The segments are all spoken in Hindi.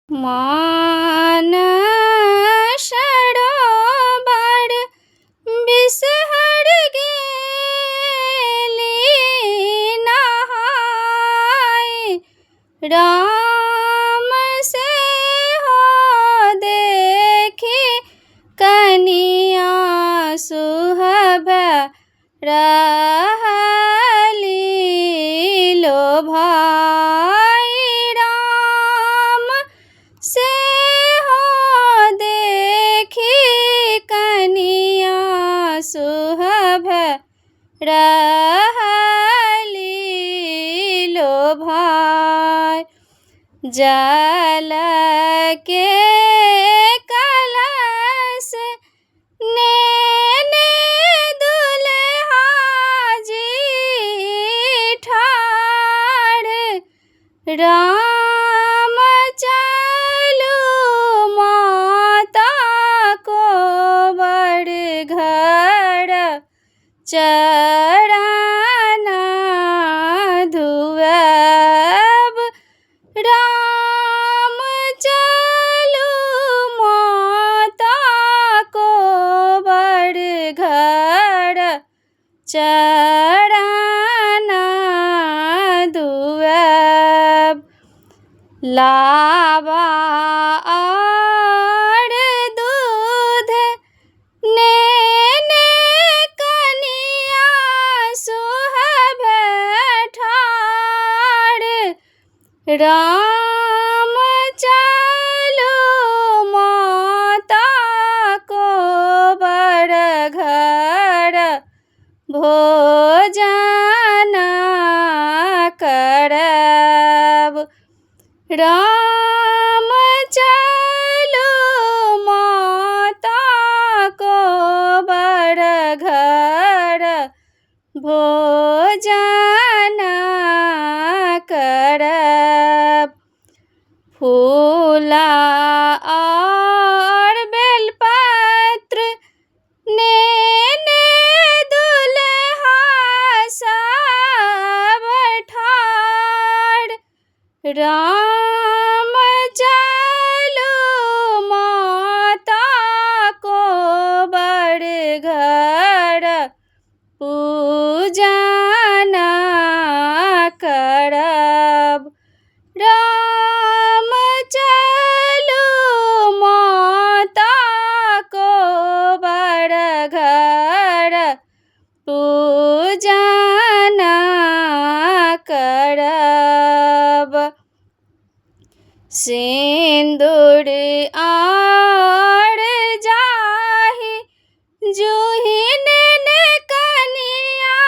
मान सरोवर बिसहर गेली नहाय। राम से हो देखी कनिया सुहब रहली लो भाई। राम से हो देखी कनिया सुहब रहली लो भाई। जल के कलश नेने दुल्हा जी ठाड़। राम चलू माता को बड़ घर चरण धुअब। राम चलू माता को बड़ घर चरण धुअब। लावा और दूध नेने कनिया सुहब ठाड़। राम चलू माता को बड़ घर भोजन करब। राम चलू माता को बड़ घर भोजन करब। फूला और बेलपत्र नेने दुल्हा सब ठाड़। राम चलू माता को बड़ घर पूजन करब। राम चलू माता को बड़ घर पूजन करब। सिंदूर और जाहि जूही नेने कनिया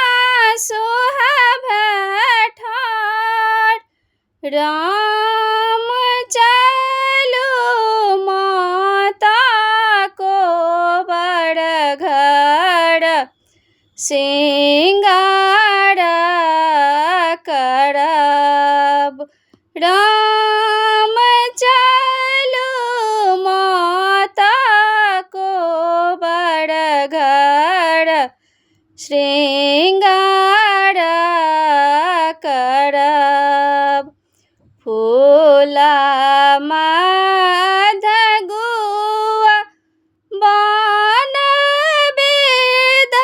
सुहब ठाड़। राम चलू माता को बड़ घर सिंगार करब। राम चलू माता को बड़ घर श्रृंगार करब। फूला मधगुआ बान बेद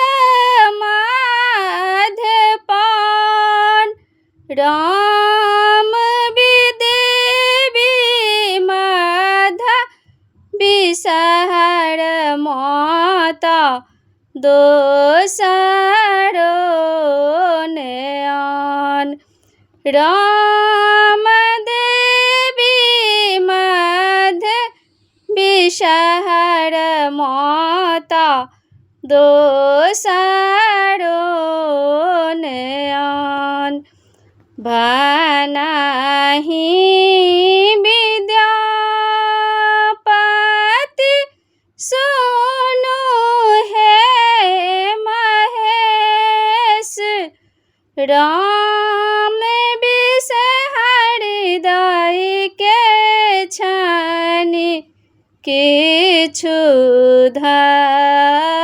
मधपान। राम विदेवी मध बिसहर माता दोसरो नयन। राम देवी मध बिसहर माता दोसरो नयन। भनहि विद्यापति सुनु हे महेश। राम बिसहर हृदय के छनि किछु धरि।